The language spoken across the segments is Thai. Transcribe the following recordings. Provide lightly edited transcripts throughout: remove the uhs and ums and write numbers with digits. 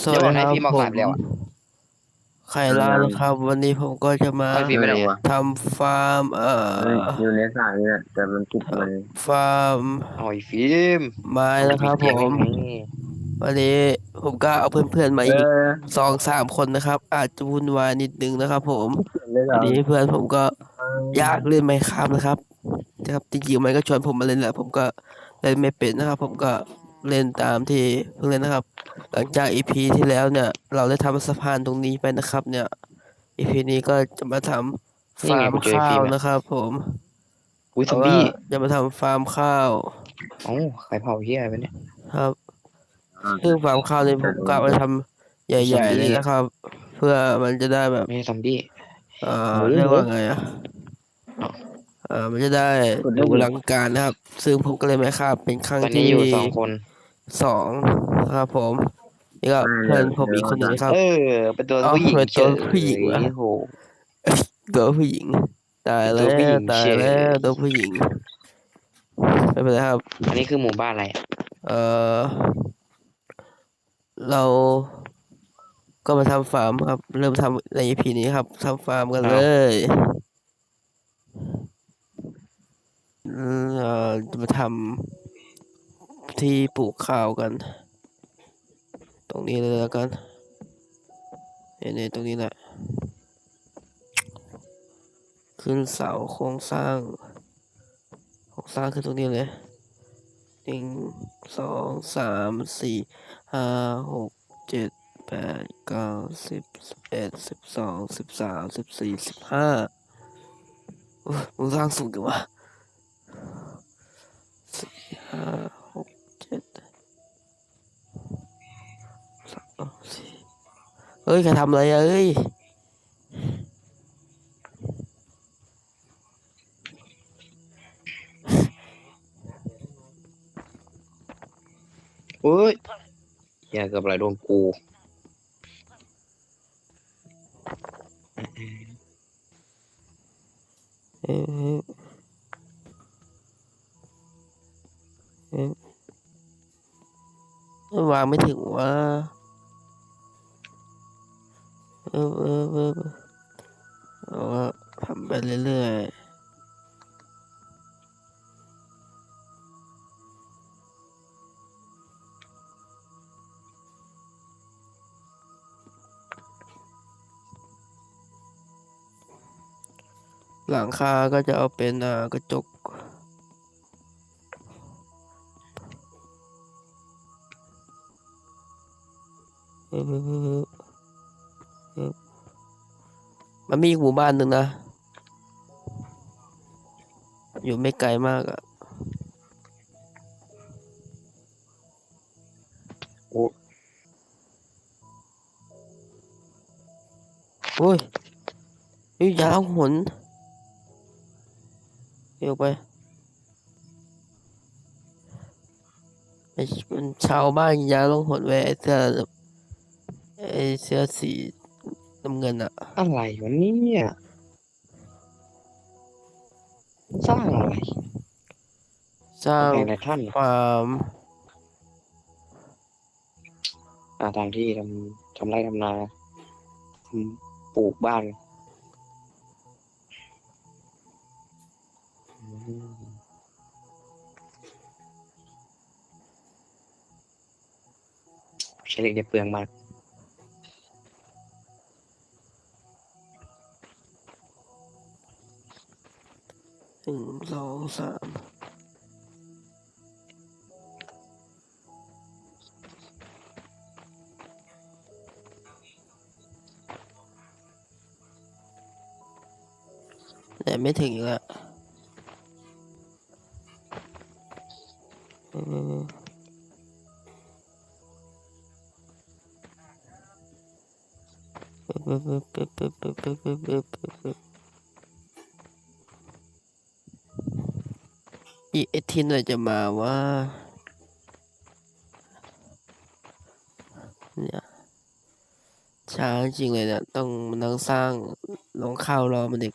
สอย่าบอกนะวัสดีครับพี่มาผมขายไปแล้วอ่ะไข่ลาวนะครับวันนี้ผมก็จะมาเอาพี่ไปไหนอ่ะไม่รู้ว่ะทำฟาร์มเฮ้ยอยู่ในสายนี่แหละแต่มันติดมันฟาร์มเอาไอ้ฟิล์มไม้เอาจะนะครับผปิดเตียงได้มไงวันนี้ผมก็เอาเพื่อนๆมาเออีกอ2-3 คนนะครับอาจจะวุ่นวายนิดนึงนะครับผมเขียนได้แล้ววันนี้เพื่อนผมก็เออยากอเล่นไมน์คราฟนะครับจริงๆมันก็ชวนผมมาเล่นแหละผมก็เล่นไม่เป็นนะครับผมก็เล่นตามที่เพิ่งเล่นนะครับหลังจากอีพีที่แล้วเนี่ยเราได้ทำสะพานตรงนี้ไปนะครับเนี่ย อีพีนี้ก็จะมาทำฟาร์มนี่ไงกูเจอไอ้ข้าวฟิล์มแล้วนะครับผมเราก็อุ้ยซอมบี้จะมาทำฟาร์มข้าวเอ้าใครเผาเฮียไปเนี่ยครับอ่าซึ่งฟาร์มข้าวเนี่ยผแต่รู้มกะไว้ทำใหญ่ๆซอมบี้เลยนะครับเพื่อมันจะได้แบบไม่ใช่ซอมบี้เอ่อหมูเรียกหมูว่าไงอะเอ้ามันจะได้ดูกดได้ดิอลังการนะครับซึ่งผมก็เลยไม่ครับเป็นครั้งที่ตอนนี้อยู่2 คน2นะครับผมนี่ก็ไม่เพื่อนเลยผมอีกคนหนึ่งนะครับเออเป็นตัวเอ้าผู้หญิงเฉทำไมตัวผู้หญิงยวะโหตัวผู้หญิงตายเป็นแล้ตัวผู้หวญิงเฉตายแล้วยตัวผู้หญิงไม่เป็นไรครับ อันนี้คือหมู่บ้านอะไรอ่ะเอ่อเราก็มาทำฟาร์มครับเริ่มทำใน EP นี้ครับทำฟาร์มกันเลอ้าวยจะมาทำที่ปลูกข้าวกันตรงนี้เลยแล้วกันเนี่ยตรงนี้แหละขึ้นเสาโครงสร้างขึ้นตรงนี้เลย1 2 3 4 5 6 7 8 9 10 11 12 13 14 15มึงสร้างสูงจังวะ5 6 74เฮ้ยใครทำอะไรอะเอ้ยเฮ้ยเฮียเกือบอะไรโดนกูเอ๊ะเอ๊ะวางไม่ถึงว่าเอาว่าทำไปเรื่อยๆหลังคาก็จะเอาเป็นกระจกเอ๊ะมันมีอีกหมู่บ้านหนึ่งนะอยู่ไม่ไกลมากอ่ะโอ้โอ้ยยาวหนเดี๋ยวไปไอ้มันชาวบ้านยาวลงหนไว้ไอ้เสื้อสีน้ำเงินอ่ะอะไรวะเนี่ยสร้างอะไรสร้างกำแพงไททัน ฟาร์ม ทางที่ทำไร่ทำนาทำปลูกบ้านอืมใช้เหล็กได้เปลืองมาก1 2 3แต่ไม่ถึงอีกแล้วอีกไอทีหน่อยจะมาว่าเนี่ยช้าจริงเลยเนี่ยต้องมานั่งสร้างลงข้าวรอมันอีก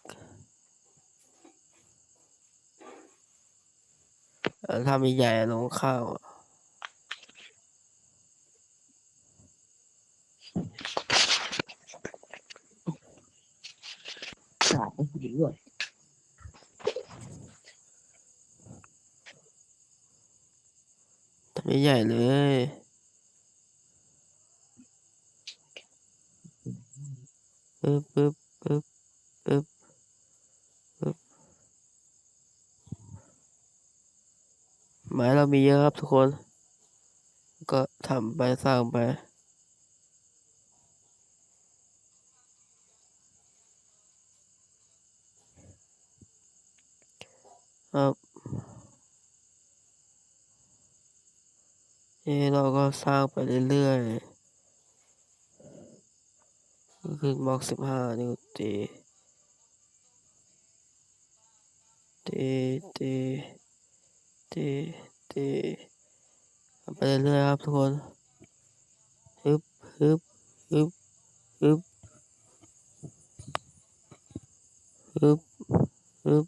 ทำใหญ่ๆลงข้าว สายต้องดีด้วย ทำใหญ่ๆเลยปึ๊บปึ๊บปึ๊บปึ๊บปึ๊บไม้เรามีเยอะครับทุกคน ก็ทำไปสร้างไปครับนี่เราก็สร้างไปเรื่อยๆขึ้นบล็อก15นี่ก็ตีตีตีทำไปเรื่อยๆครับทุกคนฮึบฮึบฮึบฮึบฮึบฮึบ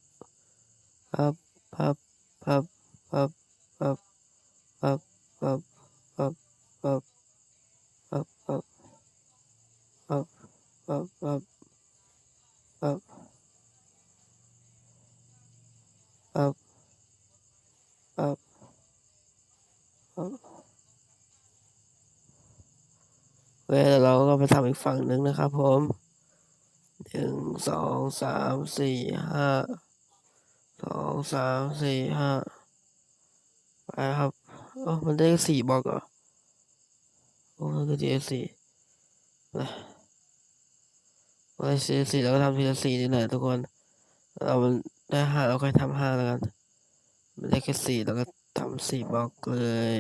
พับพับพับพับพับพับพับพับพับพับพับพับพับพับพับพับพับพับเว้ยเราก็ไปทำอีกฝั่งหนึ่งนะครับผม1 2 3 4 5 2 3 4 5ไปครับอ๋อมันได้4บล็อกเหรอโอ้มันก็จะ4ไป4แล้วก็ทำทีละ4นี่แหละทุกคนเรามันได้5เราค่อยทำ5แล้วกันมันได้แค่4แล้วก็ทำ4บล็อกเลย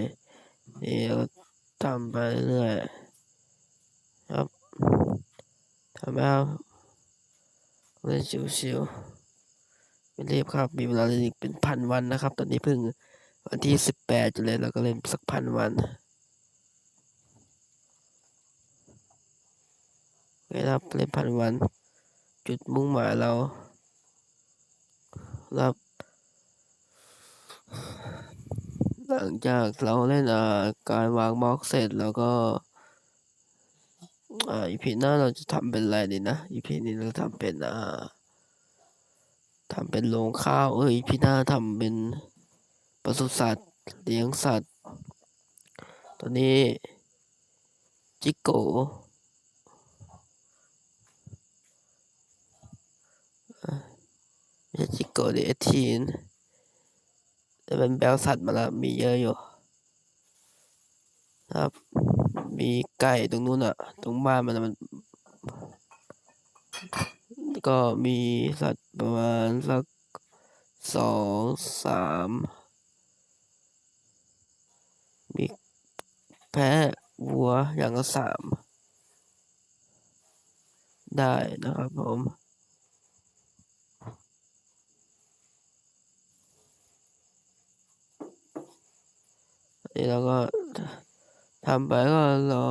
นี่เราก็ทำไปเรื่อยครับทำไปครับเล่นชิวๆไม่รีบครับมีเวลาเล่นอีกเป็น1,000 วันนะครับตอนนี้เพิ่งวันที่18อยู่เลยเราก็เล่นสัก1,000 วันครับเล่น1,000 วันจุดมุ่งหมายเราครับหลังจากเราเล่นการวางบล็อกเสร็จแล้วก็EP หน้าเราจะทำเป็นอะไรดีนะ EP นี้เราทำเป็นทำเป็นโรงข้าวEP หน้าทำเป็นปศุสัตว์เลี้ยงสัตว์ตอนนี้จิโกไม่ใช่จิโกดิ18แต่เป็นแบลสัตว์มาแล้วมีเยอะอยู่ครับมีไก่ตรงนู้นตรงบ้านมันก็มีสัตว์ประมาณสัก2 3มีแพะวัวอย่างละ3ได้นะครับผมนี่เราก็ทำไปก็รอ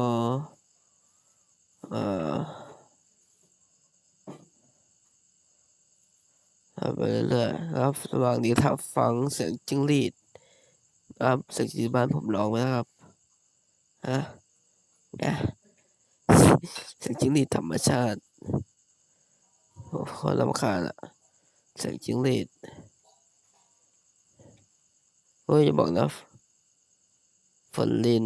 ทำไปเรื่อยๆครับระหว่างนี้ถ้าฟังเสียงจิ้งหรีดครับเสียงจิ้งหรีดบ้านผมร้องไหมนะครับฮะเสียงจิ้งหรีดธรรมชาติโอ้โคตรรำคาญเสียงจิ้งหรีดเฮ้ยอย่าบอกนะฝนลิน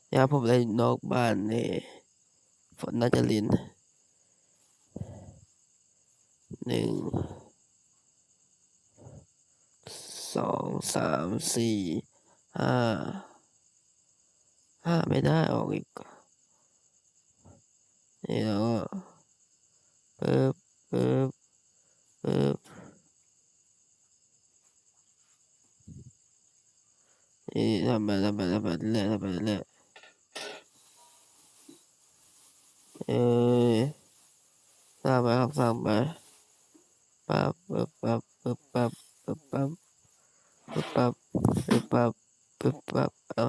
เนี่ยผมเล่นนอกบ้านนี่ฝนน่าจะลิน1 2 3 4 5ไม่ได้ออกอีกนี่แล้วก็ปึ๊บปึ๊บปึ๊บนี่ทำไปเรื่อยเออสร้างไปครับสร้างไปปั๊บปึ๊บปั๊บปึ๊บปั๊บปึ๊บปั๊บปึ๊บปั๊บปึ๊บปั๊บปึ๊บปั๊บเอา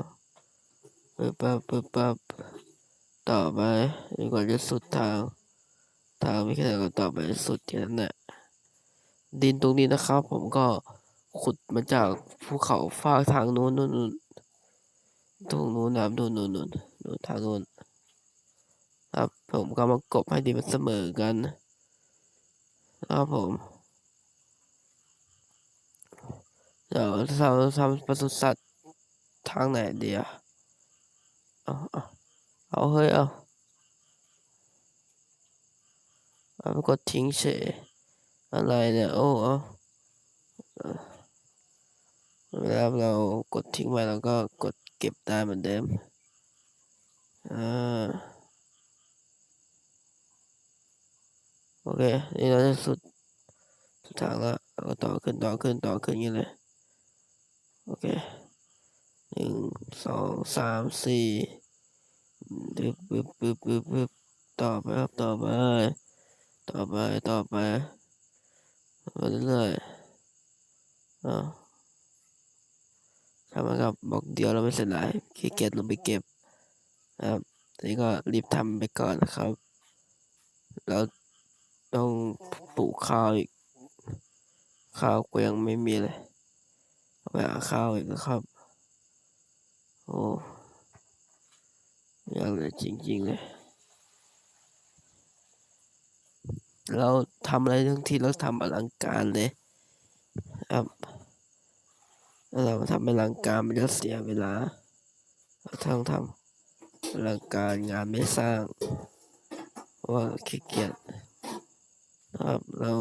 ปึ๊บปั๊บปึ๊บปั๊บต่อไปจนกว่าจะสุดทางไม่แค่ไหนก็ต่อไปสุดแค่นั้นแหละดินตรงนี้นะครับผมก็ขุดมาจากภูเขาฟากทางนู้นตรงนู้นน้ำนู่น นู่นทางนู้นครับผมก็มากบให้ดีมันเสมอกันนะครับผมเดี๋ยวเราทำปศุสัตว์ทางไหนดีอะเอาเฮ้ยเอาไปกดทิ้งเฉยอะไรเนี่ยโอ้เวลาเรากดทิ้งไปเราก็กดเก็บได้เหมือนเดิมโอเคนี่เราจะสุดทางแล้วเราก็ต่อขึ้นอย่างนี้เลยโอเค1 2 3 4ปึ๊บต่อไปครับต่อไปเรื่อยทำมากับบล็อกเดียวเราไม่เสร็จหลายขี้เกียจลงไปเก็บนะครับนี่ก็รีบทำไปก่อนนะครับแล้วต้องปลูกข้าวอีกข้าวก็ยังไม่มีเลยไปหาข้าวอีกนะครับโอ้ยากเลยจริงๆเลยเราทำอะไรทั้งทีเราทำอลังการเลยครับถ้าเราทำอลังการมันจะเสียเวลาเราต้องทำอลังการงานไม่สร้างเพราะว่าขี้เกียจนะครับเรา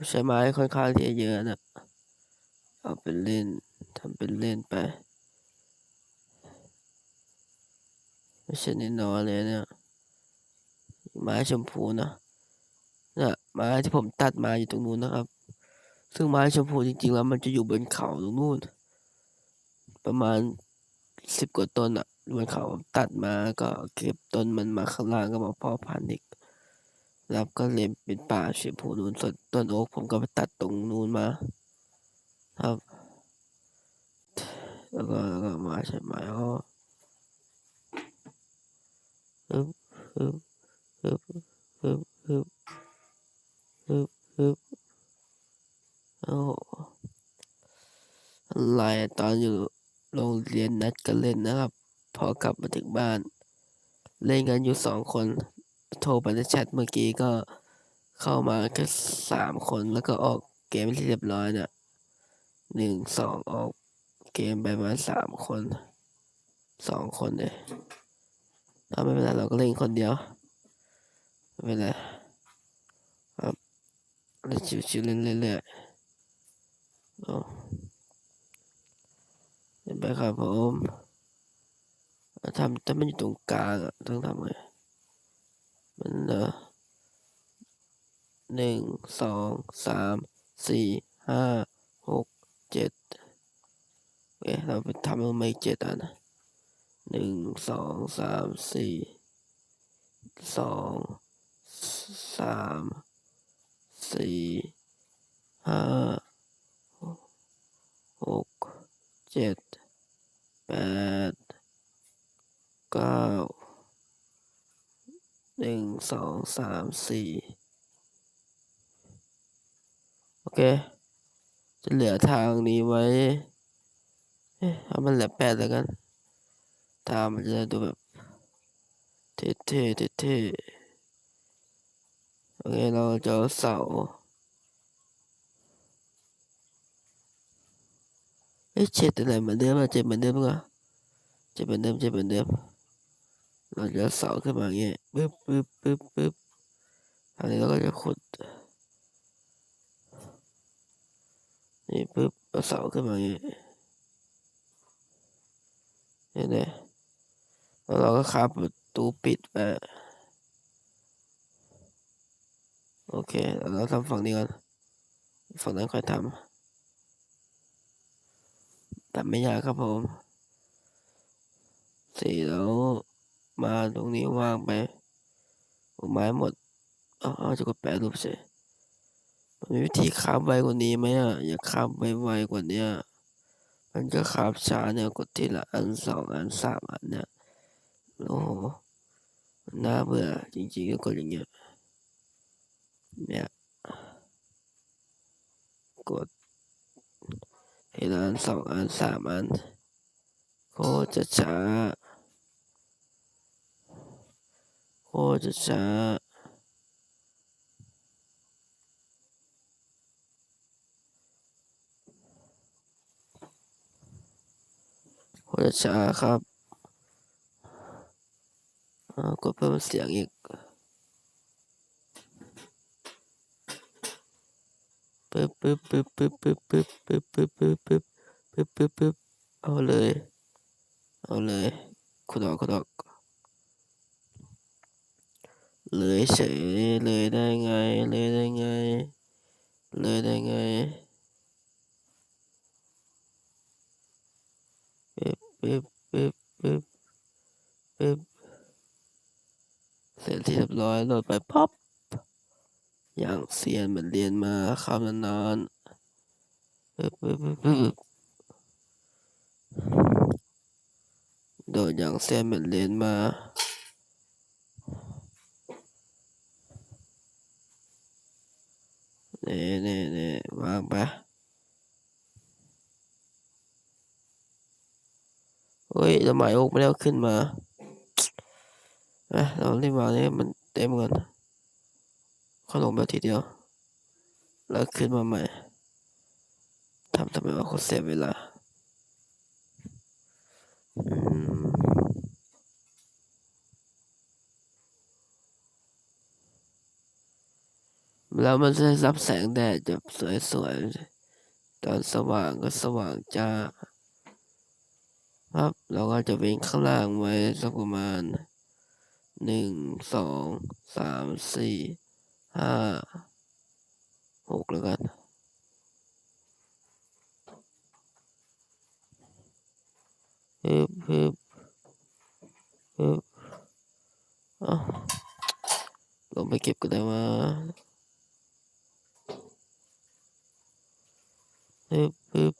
ใช้ไม้ค่อนข้างที่จะเยอะนะเอาเป็นเล่นทำเป็นเล่นไปไม่ใช่น้อยเลยเนี่ยไม้ชมพูนะไม้ที่ผมตัดมาอยู่ตรงนู้นนะครับซึ่งไม้ชมพูจริงๆแล้วมันจะอยู่บนเขาตรงนู้นประมาณ10 กว่าต้นอ่ะบนเขาตัดมาก็เก็บต้นมันมาข้างล่างก็มาเพาะพันธุ์อีกแล้วก็เลยเป็นป่าชมพูนู้นส่วนต้นโอ๊กผมก็ไปตัดตรงนู้นมาครับแล้วก็มาใช้ไม้ก็ฮึบฮึบฮึบฮึบฮึบฮึบฮึบโอ้อะไรตอนอยู่โรงเรียนนัดกันเล่นนะครับพอกลับมาถึงบ้านเล่นกันอยู่2 คนโทรไปในแชทเมื่อกี้ก็เข้ามาแค่3 คนแล้วก็ออกเกมที่เรียบร้อยเนี่ย1 2ออกเกมไปประมาณ3 คน2 คนเลยถ้าไม่เป็นไรเราก็เล่นคนเดียวไม่เป็นไรครับเล่นชิวๆเล่นเรื่อยๆเล่นไปครับผมถ้ามันอยู่ตรงกลางอ่ะต้องทำไงมัน1 2 3 4 5 6 7โอเคเราไปทำมันไม่7อันนะ1 2 3 4 5 6 7 8 9โอเคจะเหลือทางนี้ไว้เอามันเหลือ8แล้วกันทางมันจะดูแบบเท่โอเคเราจะเอาเสา7อะไรเหมือนเดิม7เหมือนเดิมก็7เหมือนเดิมเราจะเสาขึ้นมาอย่างเงี้ยปึ๊บทางนี้เราก็จะขุดนี่ปึ๊บเอาเสาขึ้นมาอย่างเงี้ยเนี่ยแล้วเราก็คาบประตูปิดไปโอเคแล้วเราทำฝั่งนี้ก่อนฝั่งนั้นค่อยทำไม่ยากครับผมแล้วมาตรงนี้วางไปไม้หมดจะกดแปะรูปเฉยมันมีวิธีคาบไวกว่านี้ไหมอยากคาบไวกว่านี้มันก็คาบช้าเนี่ยกดทีละอัน2 อัน 3 อันเนี่ยโอ้โห น่าเบื่อจริงๆก็กดอย่างเงี้ยเนี่ยกดทีละอัน2 อัน3 อันโคตรจะช้าโคตรจะช้าโคตรจะช้าครับกดเพิ่มเสียงอีกปึ๊บปึ๊บปึ๊บปึ๊บปึ๊บปึ๊บปึ๊บปึ๊บปึ๊บปึ๊บปึ๊บปึ๊บปึ๊บเอาเลยขุดออกเลยเฉยเลยได้ไงเลยได้ไงเลยได้ไงปึ๊บปึ๊บปึ๊บปึ๊บปึ๊บเสร็จที่เรียบร้อยโหลดไปป๊อปอย่างเซียนเหมือนเรียนมาคำนานๆปึ๊บปึ๊บปึ๊บปึ๊บโดดอย่างเซียนเหมือนเรียนมานี่วางไปเฮ้ยทำไมโอ๊กไม่ได้เอาขึ้นมาเรารีบวางนี้มันเต็มก่อนเขาลงแบบทีเดียวแล้วขึ้นมาใหม่ทำไมว่าเขาเสียเวลาแล้วมันจะรับแสงแดดแบบสวยๆตอนสว่างก็สว่างจ้าครับเราก็จะวิ่งข้างล่างไว้สักประมาณ1 2 3 4 5 6แล้วกันฮึบฮึบฮึบลงไปเก็บก็ได้มาฮึบ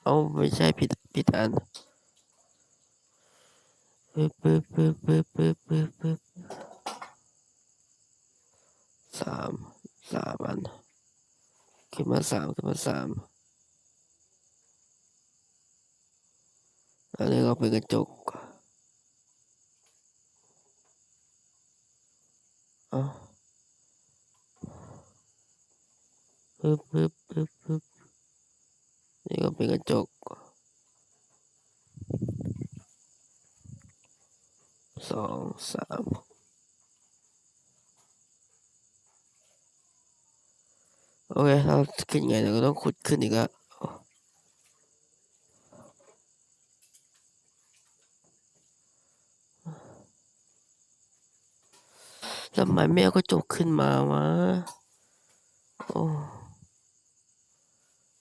เอาไม่ใช่ผิดอันฮึบสามอันขึ้นมาสามอันนี้ก็เป็นกระจกฮึบนี่ก็เป็นกระจก2 3โอเคเราขึ้นไงเราก็ต้องขุดขึ้นอีกแล้วทำไมไม่เอากระจกขึ้นมาวะโอ้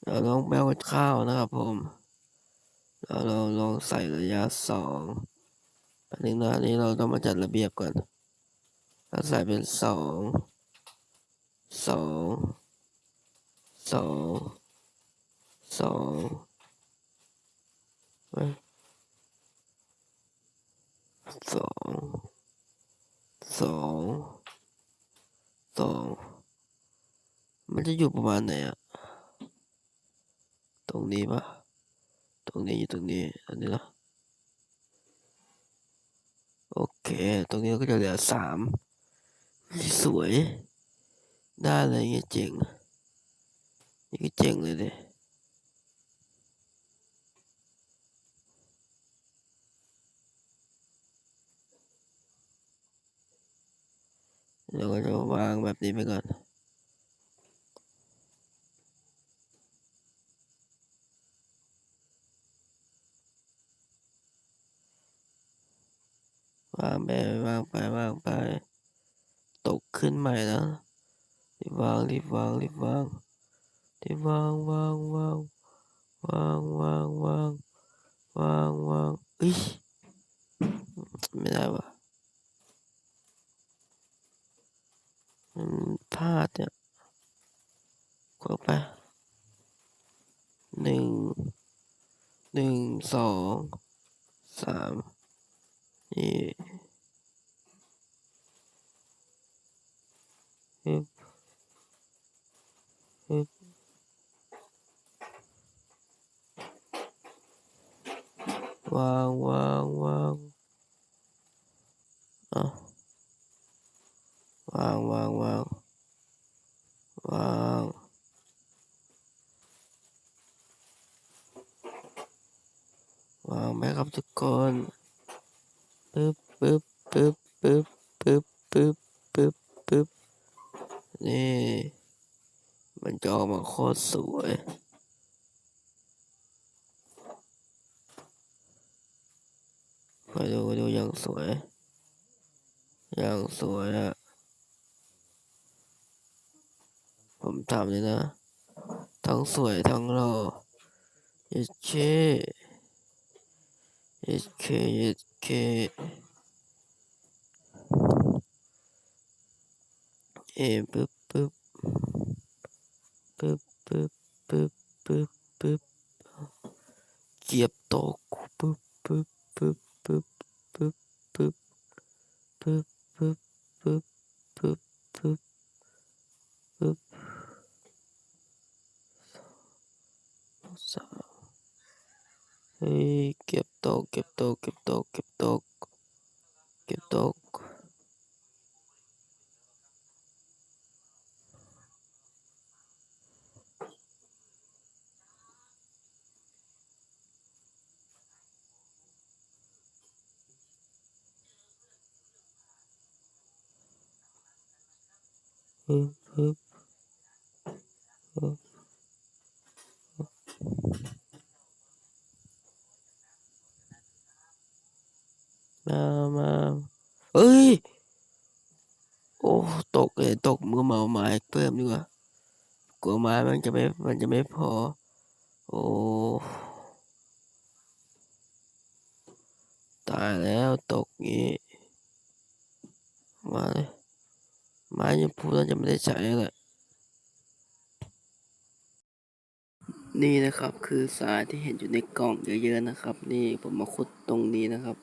เราลองแบวข้าวนะครับผมเราลองใส่ระยะ2อันนึงนะนี้เราต้องมาจัดระเบียบก่อนเราใส่เป็นสองสองสองสองสองสองมันจะอยู่ประมาณไหนอะตรงนี้ปะตรงนี้อยู่ตรงนี้อันนี้นะโอเคตรงนี้ก็จะเหลือ3สวยได้เลยเงี้ยเจ๋งนี่ก็เจ๋งเลยดิเราก็จะวางแบบนี้ไปก่อนวางไปตกขึ้นใหม่นะรีบวางรีบวางรีบวางรีบวางวางวางวางวางวางวางวางเอ้ยไม่ได้วะมันพลาดเนี่ยกดไปหนึ่ง2 3นี่ ฮึบฮึบวางวางวางอ่ะวางวางวางวางวางไหมครับทุกคนปึ๊บปึ๊บปึ๊บปึ๊บปึ๊บปึ๊บปึ๊บปึ๊บนี่มันจะออกมาโคตรสวยมาดูดูอย่างสวยอย่างสวยอะผมทำเลยนะทั้งสวยทั้งหล่อเอชเคเอชเคเอชเคเอปึ๊บปึ๊บปึ๊บปึ๊บปึ๊บปึ๊บปึ๊บเกียบตกปึ๊บปึ๊บปึ๊บปึ๊บปึ๊บปึ๊บปึ๊บปึ๊บปึ๊บปึ๊บปึ๊บปึ๊บสามเฮ้ยเก็บตกเก็บตกเก็บตกเก็บตกเก็บตกปึ๊บปึ๊บปึ๊บมาเอ้ยโอ้ตกเลยตกมือเมาไม้เพิ่มดีกว่ากลัวไม้มันจะไม่พอโอ้ตายแล้วตกงี้มาเลยไม้ยังพูดแล้วจะไม่ได้ใช้แหละนี่นะครับคือทรายที่เห็นอยู่ในกล่องเยอะๆนะครับนี่ผมมาขุดตรงนี้นะครับ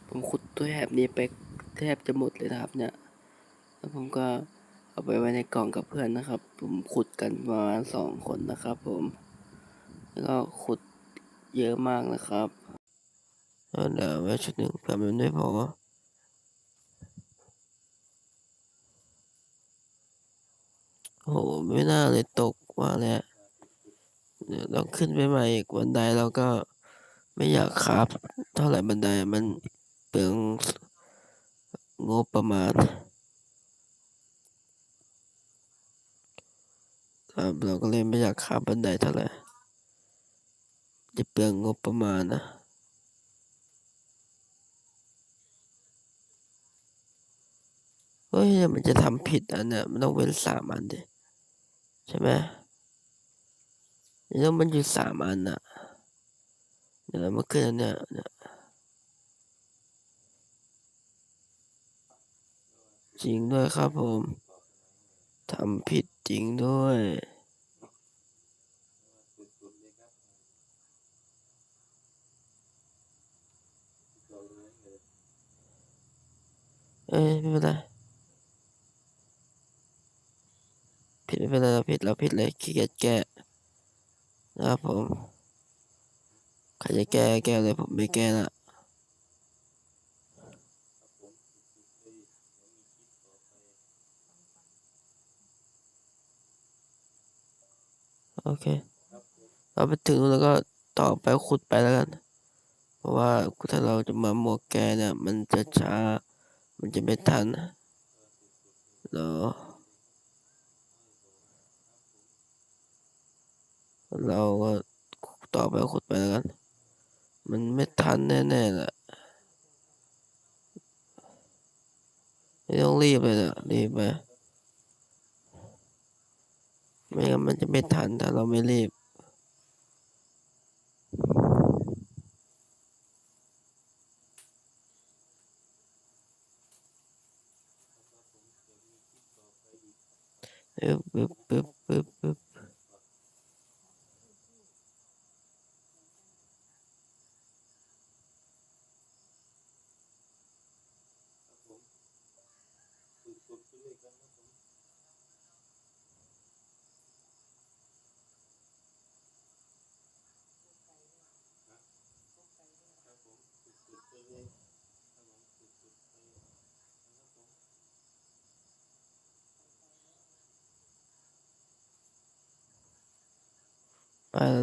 ผมขุดตัวแถบนี้ไปแทบจะหมดเลยนะครับเนี่ยแล้วผมก็เอาไปไว้ในกล่องกับเพื่อนนะครับผมขุดกันประมาณ2 คนนะครับผมแล้วก็ขุดเยอะมากนะครับแล้วเดี๋ยวไว้ชุดหนึ่งเผื่อมันไม่พอโอ้โหไม่น่าเลยตกว่าแล้วเดี๋ยวต้องขึ้นไปใหม่อีกบันไดเราก็ไม่อยากครับเท่าไหร่บันไดมันเปลืองงบประมาณครับเราก็เลยไม่อยากขับบันไดเท่าไหร่จะเปลืองงบประมาณนะเฮ้ยมันจะทำผิดอันเนี่ยมันต้องเว้น3 อันดิใช่ไหมแล้วมันอยู่3 อันน่ะเดี๋ยวเรามาขึ้นอันเนี่ยจริงด้วยครับผมทำผิดจริงด้วยเอ้ยไม่เป็นไรผิดไม่เป็นไรเราผิดเลยขี้เกียจแก้นะครับผมใครจะแก้เลยผมไม่แก้ละโอเคเราไปถึงแล้วก็ต่อไปขุดไปแล้วกันเพราะว่าถ้าเราจะมาหมวกแกเนี่ยมันจะช้ามันจะไม่ทันเหรอเราก็ต่อไปขุดไปแล้วกันมันไม่ทันแน่ๆแหละไม่ต้องรีบเลยนะรีบไปไม่งั้นมันจะไม่ทันถ้าเราไม่รีบปึ๊บปึ๊บปึ๊บปึ๊บปึ๊บ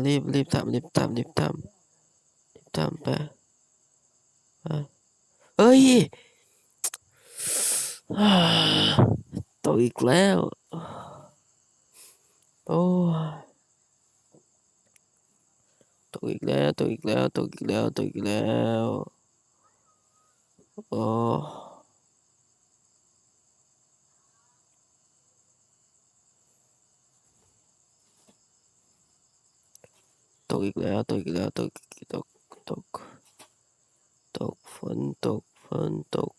รีบทำไปเอ้ย ตกอีกแล้วโอ้ตกอีกแล้วโอ้ตกอีกแล้วตก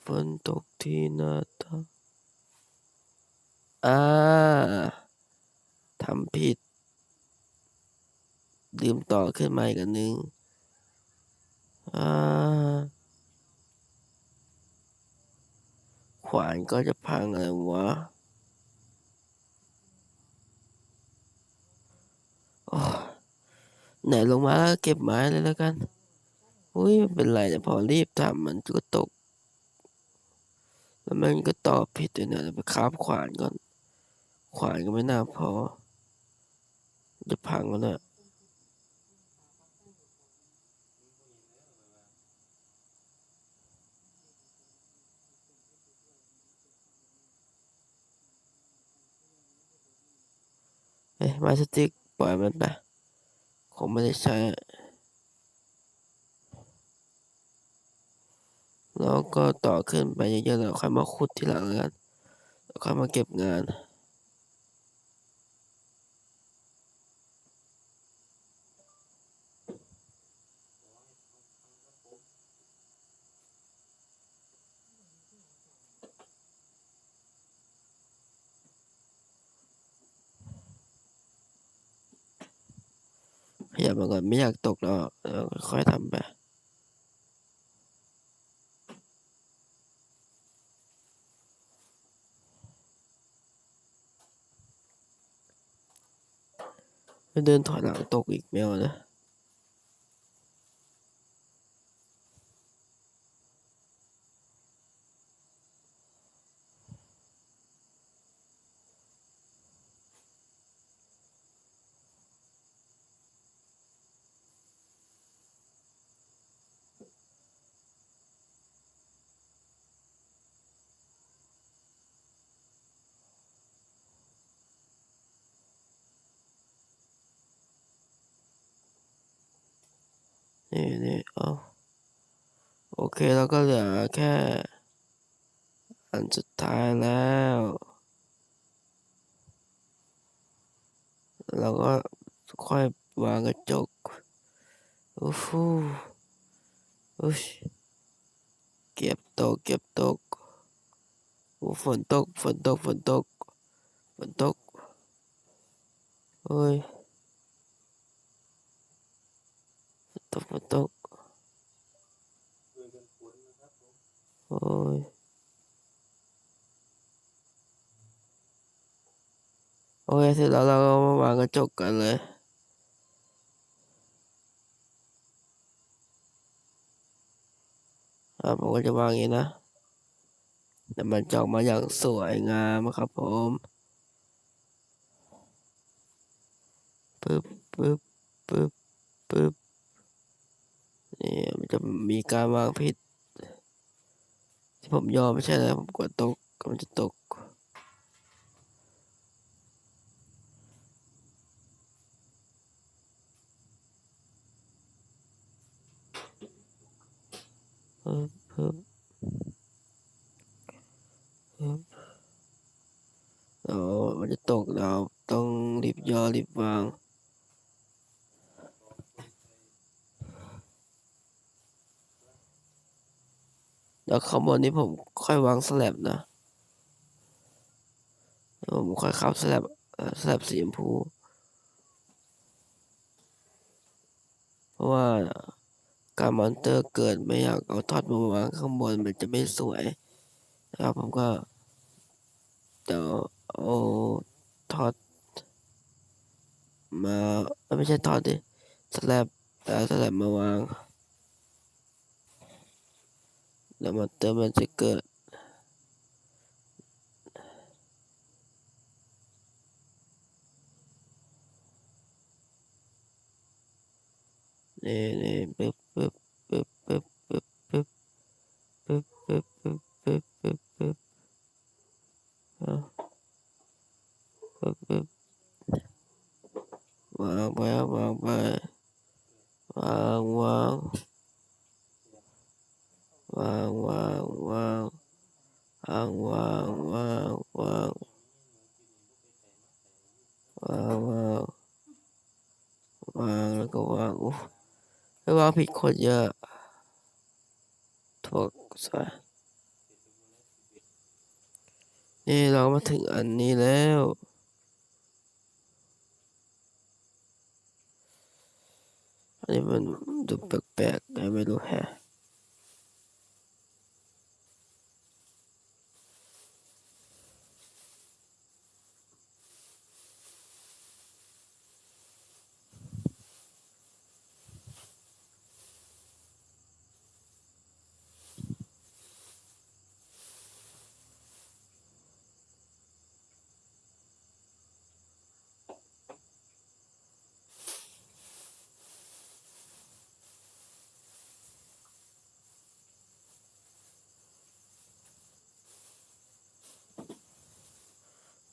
ฝนตกที่หน้าต่างทำผิดลืมต่อขึ้นมาอีกอันหนึ่งขวานก็จะพังอะไรวะไหนลงมาแล้วเก็บไม้เลยแล้วกันอุ้ยไม่เป็นไรแต่พอรีบทำมันก็ตกแล้วมันก็ต่อผิดด้วยนะไปคาบขวานก่อนขวานก็ไม่น่าพอจะพังแล้วนะไม้สติ๊กปล่อยมันไปคงไม่ได้ใช้แล้วก็ต่อขึ้นไปเยอะๆแล้วค่อยมาขุดทีหลังแล้วกันแล้วค่อยมาเก็บงานขยับมาก่อนไม่อยากตกแล้วค่อยทำไปเดินถอยหลังตกอีกไม่เอานะนี่เอาโอเคแล้วก็เหลือแค่อันสุดท้ายแล้วเราก็ค่อยวางกระจกโอ้โหอุ๊ยเก็บตกโอ้ฝนตกโอ้ยฝนตกโอ้ยโอเคเสร็จแล้วเราก็มาวางกระจกกันเลยผมก็จะวางอย่างนี้นะแต่มันจะออกมาอย่างสวยงามครับผมปึ๊บปึ๊บปึ๊บปึ๊บนี่มันจะมีการวางผิดที่ผมยอมไม่ใช่นะผมกดตกก็มันจะตกปึ๊บปึ๊บปึ๊บมันจะตกเราต้องรีบย่อรีบวางแล้วข้างบนนี้ผมค่อยวางสแลบนะผมค่อยขับสแลบสีชมพูเพราะว่าการมอนเตอร์เกิดไม่อยากเอาท็อตมาวางข้างบนมันจะไม่สวยนะครับผมก็เดี๋ยวเอาท็อตมาไม่ใช่ท็อตดิสแลบแต่สแลบมาวาง แล้วมอนเตอร์มันจะเกิดนี่ปึ๊บปึ๊บปึ๊บปึ๊บปึ๊บปึ๊บปึ๊บปึ๊บปึ๊บปึ๊บปึ๊บปึ๊บอ่ะปึ๊บปึ๊บวางไปครับวางไปวางวางวางวางวางวางวางวางวางวางวางวางแล้วก็วางโอ้ไม่วางผิดคนเยอะถูกใช่นี่เรามาถึงอันนี้แล้วอันนี้มันดูแปลกๆไงไม่รู้แฮะ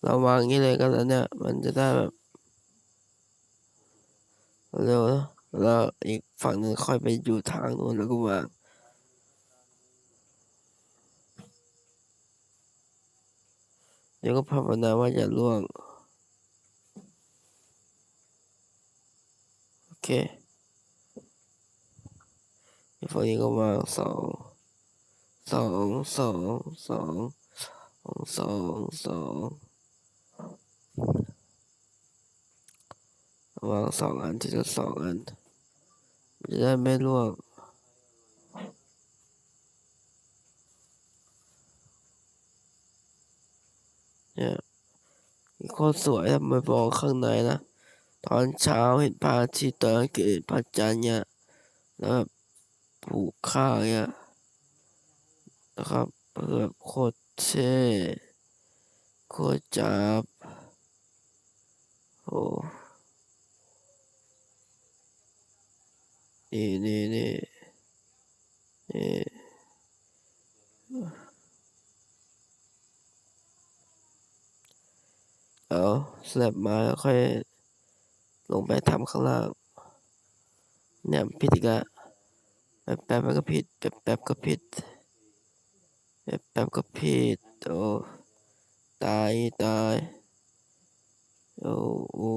เราวางอย่างนี้เลยกันแล้วเนี่ยมันจะได้แบบเร็วนะแล้วอีกฝั่งหนึ่งค่อยไปอยู่ทางนู้นแล้วก็วางเดี๋ยวก็ภาวนาว่าอย่าล่วงโอเคอีกฝั่งนี้ก็วางสองสองสองสองสองสองวางสองอันทีละสองอันมันจะได้ไม่ร่วงเนี่ยโคตรสวยทำไมบอกข้างในนะตอนเช้าเห็นพระอาทิตย์ตอนกลางคืนเห็นพระจันทร์เนี่ยแล้วแบบผูกข้าวเนี่ยนะครับแบบโคตรเท่โคตรจับโอ้นี่นี่เอาสลับมาแล้วค่อยลงไปทำข้างล่างเนี่ยผิดอีกแล้วแป๊บมันก็ผิดแป๊บก็ผิดแป๊บก็ผิดโอ้ตายโอ้โอ้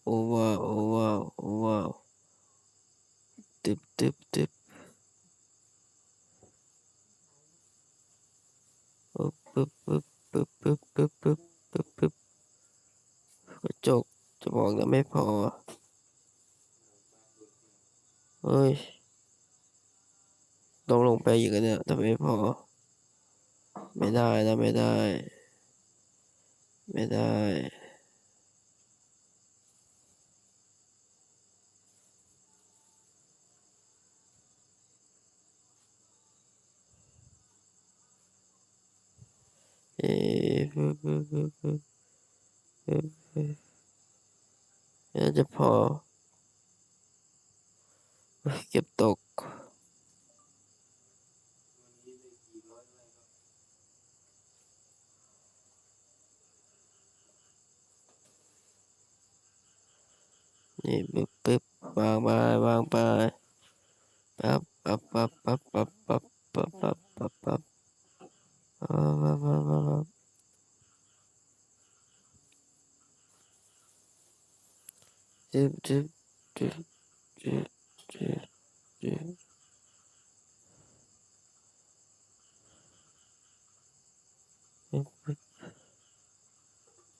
โอ้ว้าวโอ้ว้าวโอ้ว้าวตึบปึ๊บปึ๊บปึ๊บปึ๊บปึ๊บปึ๊บปึ๊บปึ๊บกระจกจะบอกนะไม่พอเฮ้ยต้องลงไปอีกแล้วเนี่ยแต่ไม่พอไม่ได้นะไม่ได้เอ๊ะปึ๊บน่าจะพอเฮ้ยเก็บตกนี่ปึ๊บวางไปปั๊บปั๊บจึ๊บจึ๊บจึ๊บจึ๊บจึ๊บ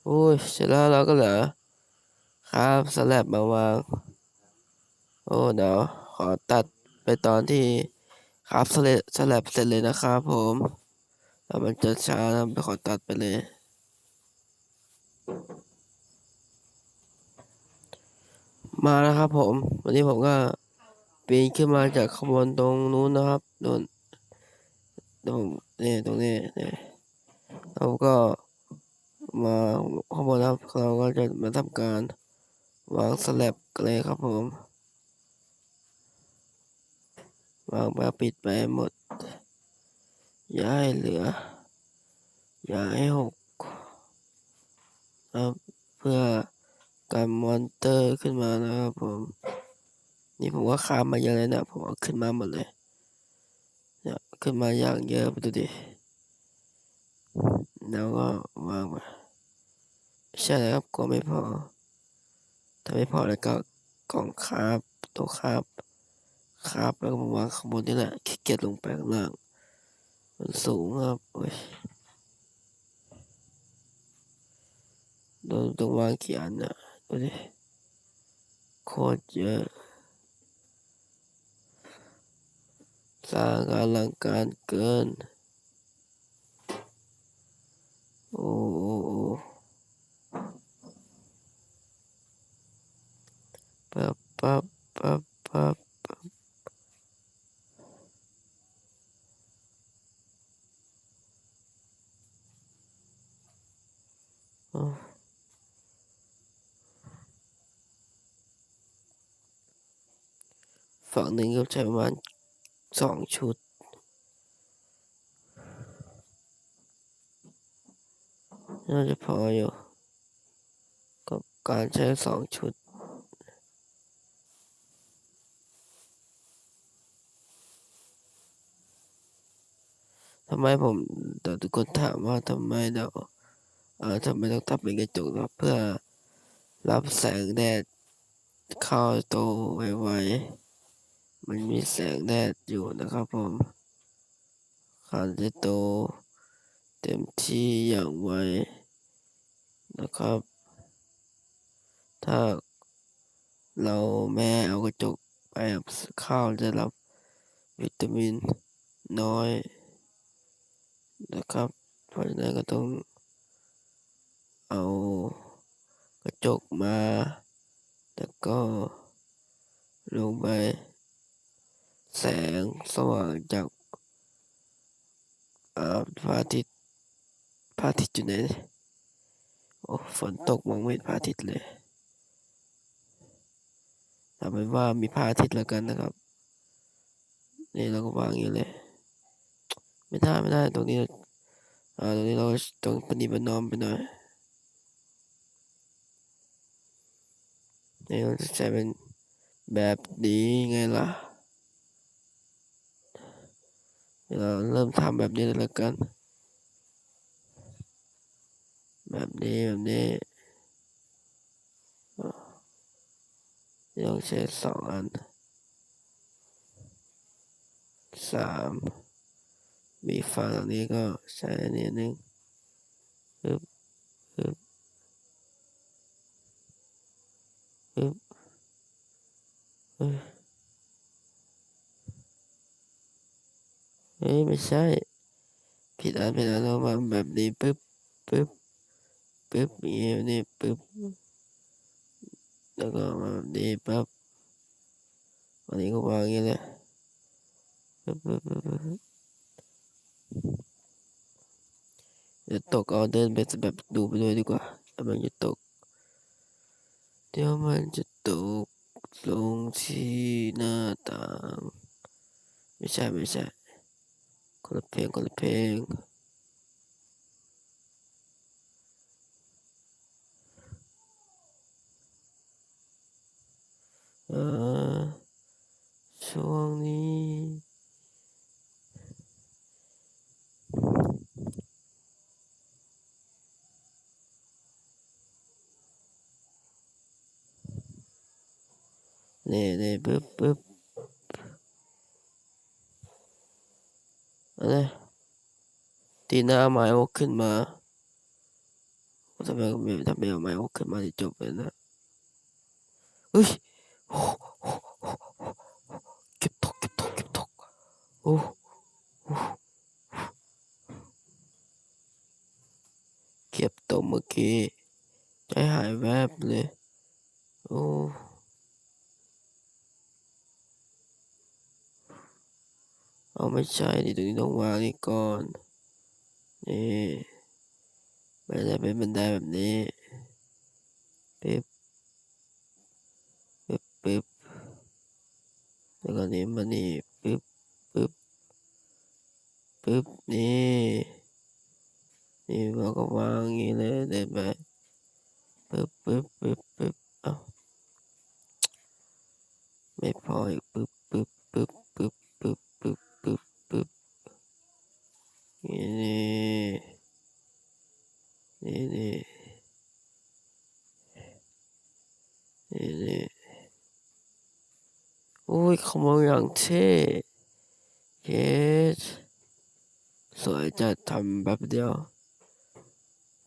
โอ้ยเสร็จแล้วเราก็เหลือครับสแลบมาวางโอ้เดี๋ยวขอตัดไปตอนที่ครับสแลบเสร็จเลยนะครับผมแล้วมันจะช้านะไปขอตัดไปเลยมาแล้วครับผมวันนี้ผมก็ปีนขึ้นมาจากข้างบนตรงนู้นนะครับโดน เดี๋ยวผมนี่ตรงนี้เนี่ยเราก็มาข้างบนนะครับเราก็จะมาทำการวางสแลบกันเลยครับผมวางไปปิดไปหมดอย่าให้เหลืออย่าให้หกครับเพื่อการมอนเตอร์ขึ้นมานะครับผมนี่ผมว่าข้ามมาเยอะเลยนะผมเอาขึ้นมาหมดเลยเนี่ยขึ้นมาอย่างเยอะไปดูดิแล้วก็วางไปใช่แล้วครับกลัวไม่พอถ้าไม่พอแล้วก็กล่องคราบตัวคราบแล้วก็มาวางข้างบนนี่แหละขี้เกียจลงไปข้างล่างมันสูงครับโอ้ยโดนต้องวางกี่อันนะดูดิโคตรเยอะสร้างอลังการเกินโอ้โอ้โอ้ปั๊บปั๊บปั๊บปั๊บอ๋อฝั่งหนึ่งก็ใช้ประมาณ2 ชุดน่าจะพออยู่กับการใช้2 ชุดทำไมผมแต่ทุกคนถามว่าทำไมเราทำไมต้องทำเป็นกระจกนะครับเพื่อรับแสงแดดเข้าโตไวๆมันมีแสงแดดอยู่นะครับผมเขาจะโตเต็มที่อย่างไวนะครับ ถ้าเราแม่เอากระจกไปกับข้าวจะรับวิตามินน้อยนะครับเพราะฉะนั้นก็ต้องเอากระจกมาแล้วก็ลงไปแสงสว่างจากพระอาทิตย์อยู่ไหนเนี่ยโอ้ฝนตกมองไม่เห็นพระอาทิตย์เลยเอาเป็นว่ามีพระอาทิตย์แล้วกันนะครับนี่เราก็วางอย่างนี้เลยไม่ได้ตรงนี้ตรงนี้เราต้องปฏิบัติน้อมไปหน่อยนี่เราจะใช้เป็นแบบนี้ไงล่ะเราเริ่มทำแบบนี้เลยแล้วกันแบบนี้ต้องใช้2 อัน3มีฝั่งนี้ก็ใช้อันนี้1ปึ๊บปึ๊บปึ๊บเอ้ยไม่ใช่ผิดอันเรามาแบบนี้ปึ๊บปึ๊บปึ๊บอย่างนี้ปึ๊บแล้วก็มาแบบนี้ปั๊บอันนี้ก็วางอย่างนี้เลยปึ๊บเดี๋ยวตกเอาเดินไปแบบดูไปด้วยดีกว่าถ้ามันจะตกเดี๋ยวมันจะตกลงที่หน้าต่างไม่ใช่คนละเพลงเออช่วงนี้นี่ปึ๊บอะไรตีหน้าไม้โอขึ้นมาทำไมเอาไม้โอขึ้นมาที่จบเลยนะเฮ้ยโอ้โอ้โอ้เก็บตกโอ้เก็บตกเมื่อกี้ใจหายแวบเลยโอ้ เอาไม่ใช่ดิตรงนี้ต้องวางนี่ก่อนนี่ไม่ได้เป็นบันไดแบบนี้ปึ๊บปึ๊บปึ๊บแล้วก็นี้มานี่ปึ๊บปึ๊บปึ๊บนี่เราก็วางอย่างนี้เลยเดินไปปึ๊บปึ๊บปึ๊บปึ๊บเอ้าไม่พออีกปึ๊บปึ๊บปึ๊บปึ๊บปึ๊บปึ๊บปึ๊บปึ๊บนี่โอ้ยขโมยอย่างเท่เยสสวยจะทำแบบเดียว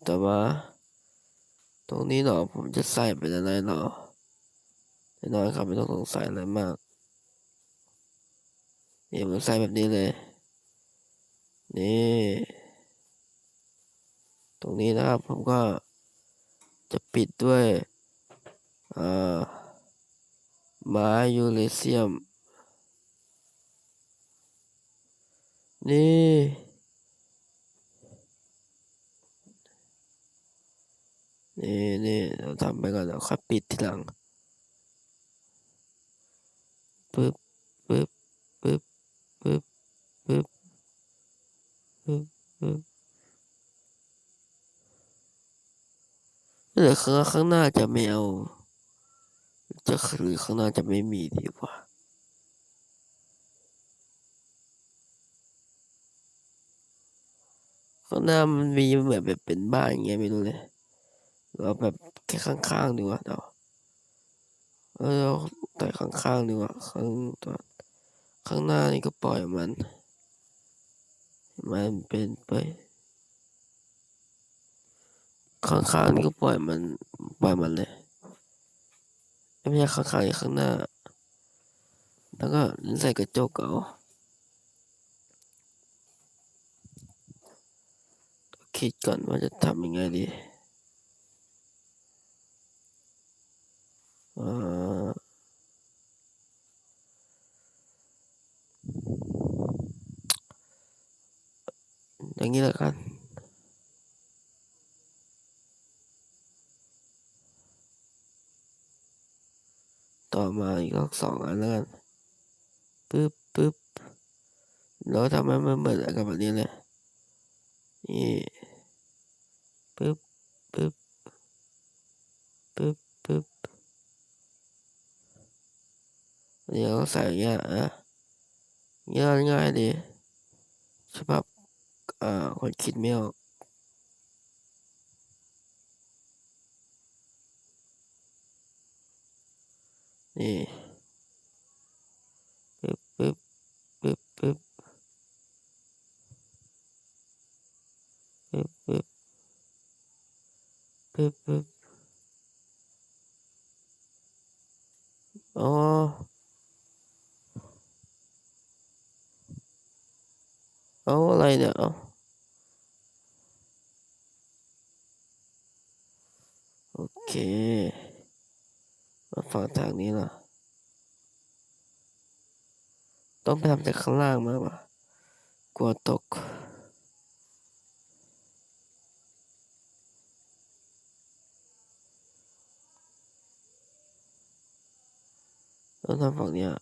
แต่ว่าตรงนี้เนาะผมจะใส่เป็นอะไรเนาะแน่นอนครับไม่ต้องสงสัยอะไรมากนี่ผมใส่แบบนี้เลยนี่ตรงนี้นะครับผมก็จะปิดด้วยไม้ยูเรเซียมนี่เราทำไปก่อนเดี๋ยวค่อยปิดทีหลังปึ๊บปึ๊บปึ๊บปึ๊บปึ๊บปึ๊บปึ๊บหรือข้างหน้าจะไม่เอาหรือข้างหน้าจะไม่มีดีกว่าข้างหน้ามันมีเหมือนแบบเป็นบ้านอย่างเงี้ยไม่รู้เลยเราแบบแค่ข้างๆดีกว่าเนาะเราแต่ข้างๆดีกว่าข้างหน้านี่ก็ปล่อยมันเป็นไปข้างๆนี่ก็ปล่อยมันเลยไม่ใช่ข้างๆข้างหน้าแล้วก็ใส่กระจกเอาคิดก่อนว่าจะทำยังไงดีอย่างนี้แล้วกันต่อมาอีก2 อันแล้วกันปึ๊บปึ๊บแล้วทำให้มันเหมือนกันแบบนี้เลยนี่ปึ๊บปึ๊บปึ๊บปึ๊บเดี๋ยวใส่อย่างเงี้ยง่ายดีฉบับคนคิดไม่ออกนี่ปึ๊บปึ๊บปึ๊บปึ๊บปึ๊บปึ๊บปึ๊บปึ๊บอ๋อเอาอะไรเนี่ยเอาโอเคมาฟังทางนี้ล่ะต้องไปทำจากข้างล่างมากว่ะกลัวตกต้องทำฝั่งเนี้ย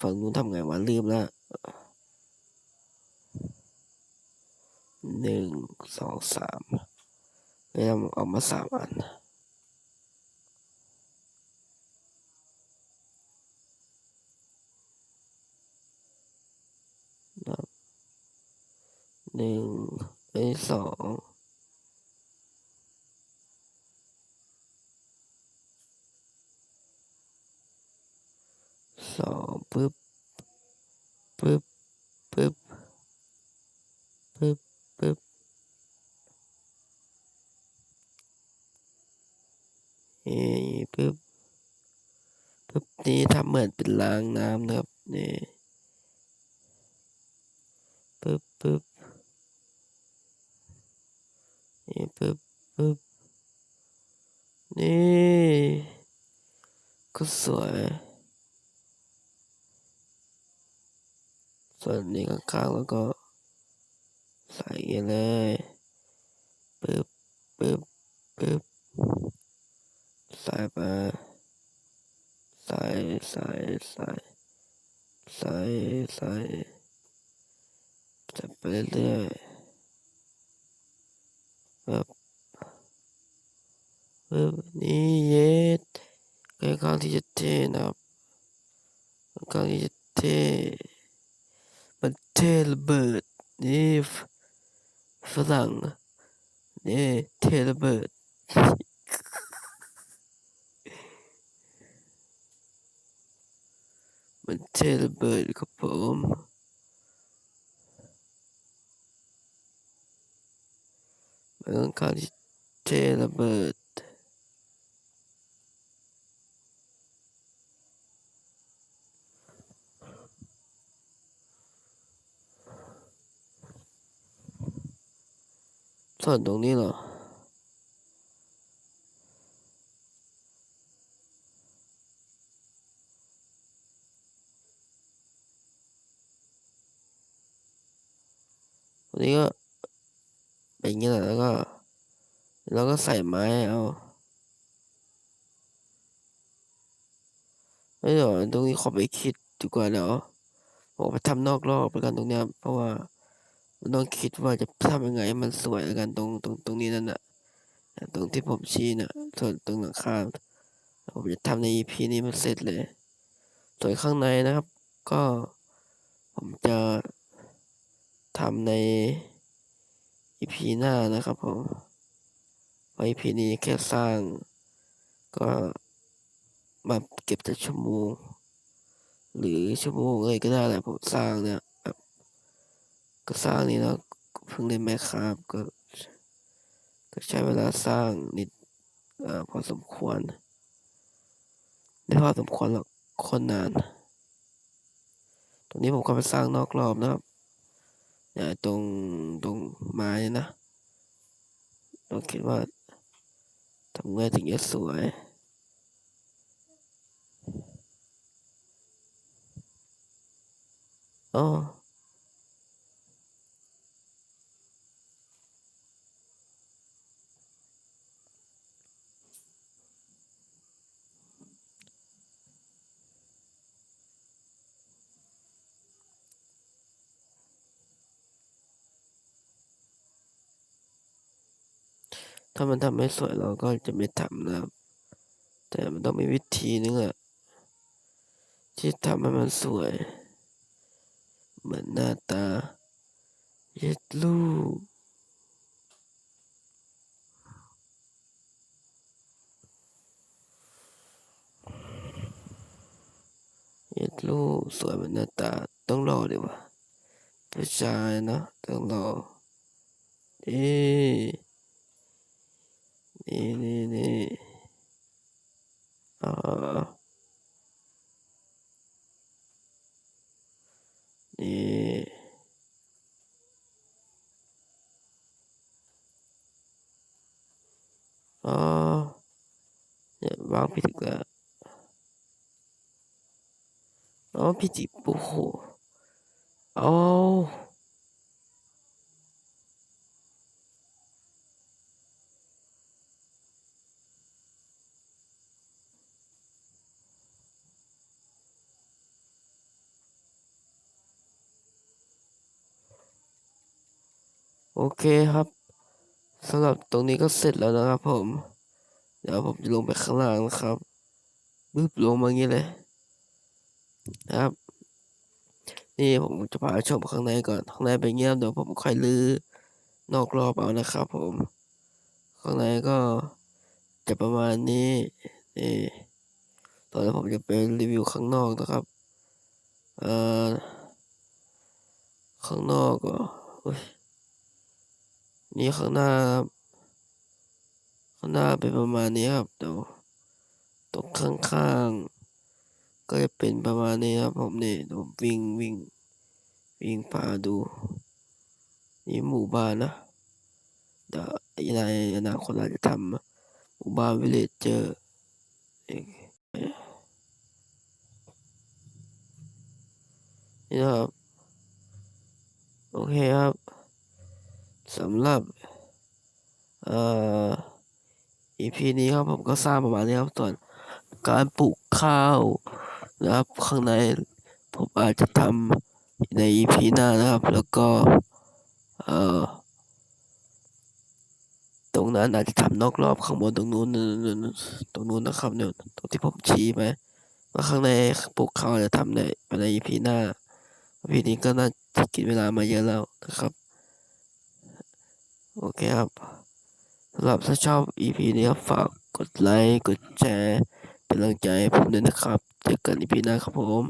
ฝั่งนู้นทำไงวะลืมแล้ว1 2 3เลยทำออกมา3 อันนับ1 2ปึ๊บปึ๊บปึ๊บปึ๊บปึ๊บปึ๊บปึ๊บนี่ทำเหมือนเป็นรางน้ำนะครับนี่ปึ๊บปึ๊บนี่ปึ๊บปึ๊บนี่ ก็สวยส่วนนี้ข้างๆแล้วก็ใส่อย่างนี้เลยปึ๊บปึ๊บปึ๊บใส่ไปใส่ใส่ใส่ใส่ใส่ไปเรื่อยๆแบบปึ๊บนี่เย็ดค่อนข้างที่จะเท่นะครับค่อนข้างที่จะเท่มันเท่ระเบิดนี่ฝรั่งนี่เท่ระเบิดมันเท่ระเบิดครับผมมันค่อนข้างที่เท่ระเบิดส่วนตรงนี้เหรอตรงนี้ก็เป็นอย่างนี้แหละแล้วก็ใส่ไม้เอาไม่เดี๋ยวตรงนี้ขอไปคิดดีกว่าเดี๋ยวผมไปทำนอกรอบแล้วกันตรงเนี้ยเพราะว่ามันต้องคิดว่าจะทำยังไงให้มันสวยแล้วกันตรงนี้นั่นน่ะตรงที่ผมชี้น่ะส่วนตรงหลังคาผมจะทำใน EP นี้มันเสร็จเลยส่วนข้างในนะครับ ก็ผมจะทำใน EP หน้านะครับผมเพราะ EP นี้แค่สร้างก็มาเก็บแต่ชั่วโมงหรือชั่วโมงเลยก็ได้แหละผมสร้างเนี่ยแบบก็สร้างนี่แล้วเพิ่งเล่น Minecraft ก็ใช้เวลาสร้างนิดพอสมควรไม่พอสมควรหรอกคนนานตรงนี้ผมก็ไปสร้างนอกรอบนะครับเนี่ยตรงไม้นะเราคิดว่าทำไงถึงจะสวยอ๋อถ้ามันทำไม่สวยเราก็จะไม่ทำนะครับแต่มันต้องมีวิธีนึงอะที่ทำให้มันสวยเหมือนหน้าตาเย็ดลูกเย็ดลูกสวยเหมือนหน้าตาต้องรอดีกว่าผู้ชายนะต้องรอเอ๊นี่อ่านี่อ๋อเนี่ยวางผิดอีกแล้วอ๋อผิดอีกโอ้โหเอาโอเคครับสำหรับตรงนี้ก็เสร็จแล้วนะครับผมเดี๋ยวผมจะลงไปข้างล่างนะครับบึ้บลงมาอย่างนี้เลยนะครับนี่ผมจะพาชมข้างในก่อนข้างในเป็นเงี้ยเดี๋ยวผมค่อยลื้อนอกรอบเอานะครับผมข้างในก็จะประมาณนี้นี่ตอนนี้ผมจะไปรีวิวข้างนอกนะครับเอ่อข้างนอกก็อุ๊ยนี่ข้างหน้าครับข้างหน้าเป็นประมาณนี้ครับเดี๋ยวตรงข้างๆก็จะเป็นประมาณนี้ครับผมนี่เดี๋ยวผมวิ่งพาดูนี่หมู่บ้านนะเดี๋ยวในอนาคตเราจะทำหมู่บ้านวิลเลจเจอร์ นี่นะครับโอเคครับสำหรับเอ่อ EP นี้ครับผมก็สร้างประมาณนี้ครับส่วนการปลูกข้าวนะครับข้างในผมอาจจะทำใน EP หน้านะครับ แล้วก็เอ่อตรงนั้นอาจจะทำนอกรอบข้างบนตรงนู้นตรงนู้นนะครับเนี่ยตรงที่ผมชี้ไปว่าข้างในปลูกข้าวจะทำใน EP หน้า EP นี้ก็น่าจะกินเวลามาเยอะแล้วนะครับโอเคครับสำหรับถ้าชอบ EP นี้ครับฝากกดไลค์กดแชร์เป็นกำลังใจให้ผมด้วยนะครับเจอกัน EP หน้าครับผม